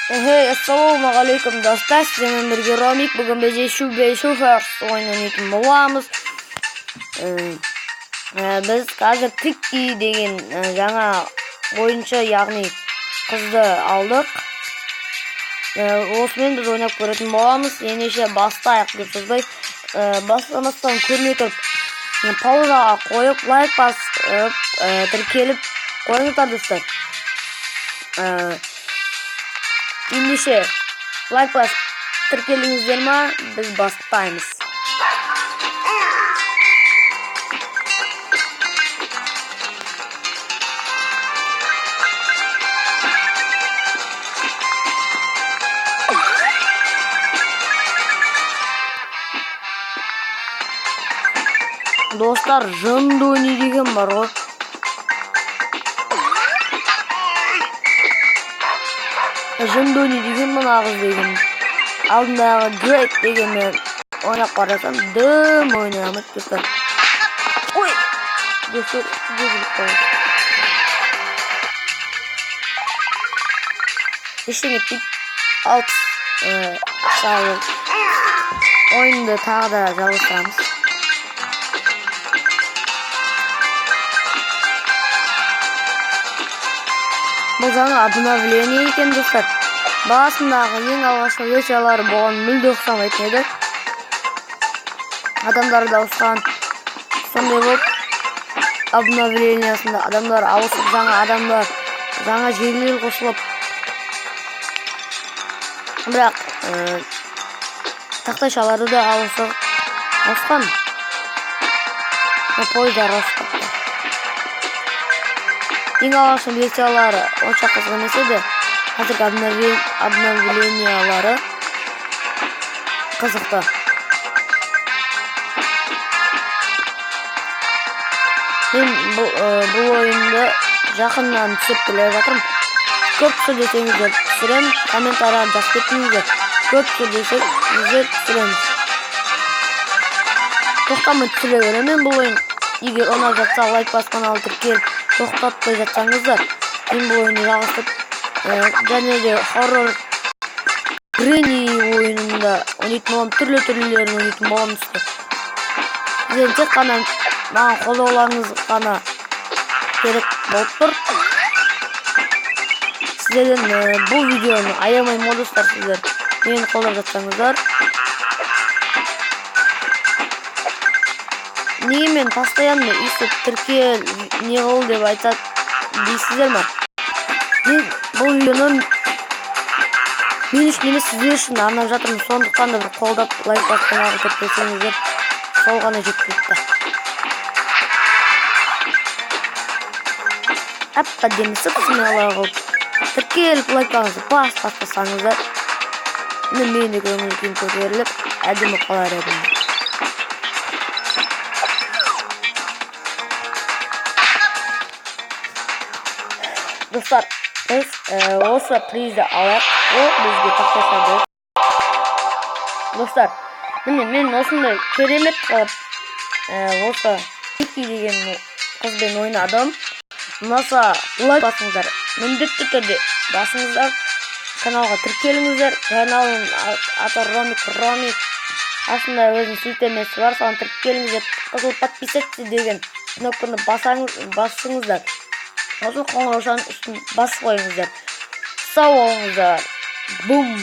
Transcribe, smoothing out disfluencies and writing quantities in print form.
Assalomualaikum do'stlar, sizlarga birga Romik. Bugun biz Shubers o'ynayotgan bo'lamiz. Biz hozir Tiki degan yangi o'yinchi, ya'ni qizni oldik. O'smen biz o'ynab ko'radigan bo'lamiz. Yana esa bastayıq deb so'zlay. Bastlamasdan ko'rmay turib, pauza qo'yib, like bosib, tirkelib qo'yinglar do'stlar. Endişe like bas tirkelingizlermi, biz bastaymiz. Dostlar, Jandoni degan var o. Jandoni degan mana qiz degan. Aldindagiga Great deganni o'ynab qarasam, dim o'ynayapmiz do'stlar. Oy! Do'stlar, jigilib qoldi. Ishini tip alt sağ o'yinda taqda жалғастырамыз. Bu жаңа обновление екен достар. Басындағы ең алғашқы версиялары болған мүлде ұқсамайтын еді. Адамдар да ауысқан. Сондай болып, обновлениясында адамдар ауысып, жаңа адамдар, жаңа жерлер қосылып. Бірақ тақтайшалары да ауысқан. Пойыздар ауысқан. Ең алғашқы версиялары онша қызық емес еді. Қазіргі обновлениялары қызықты. Мен бұл ойынды жақыннан түсіп келе жатырмын. Көп түсірсеңіздер түсірем, комментарияға жазып кетіңіздер. Көп түсірсеңіздер түсіреміз. Тоқтамай түсіре беремін бұл ойын. Егер ұнап жатса лайк басқан алып тіркеліп тоқтатпай жатсаңыздар, мен бұл ойынды жалғастырып, және де хоррор Гренни ойынында ойнайтын боламын, түрлі-түрлілерін ойнайтын боламын достар. Сіздердің тек қана маған қолдауларыңыз ғана керек болып тұр. Сіздерден бұл видеоны аямаймын достар, сіздер мені қолдап жатсаңыздар. Неге мен постоянно естіп тіркел не қыл деп айтады дейсіздер ма? Мен бұл видеоны мен үшін емес, сіздер үшін арнап жатырмын. Сондықтан да бір қолдап лайк басқанағы тіркелсеңіздер, сол ғана жеткілікті. Әп-әдемі сып-сымыялар қылып тіркеліп лайкаңызды баспасаңыздар, мені де көңіл-күйім көтеріліп, әдемі қалар едім. Достар, біз осы призді алып, ол бізге тақташады. Достар, мен осындай керемет қылып, осы Тики деген қызбен ойнадым. Ұнаса лайк басыңыздар, міндетті түрде басыңыздар, каналға тіркеліңіздер. Каналым аты Ромик. Астында өзінің сілтемесі бар, соған тіркеліңіздер. Қызыл подписаться деген кнопканы басыңыздар. Осы қоңыраушаның үстін басып қойыңыздар. Сау болыңыздар. Бум!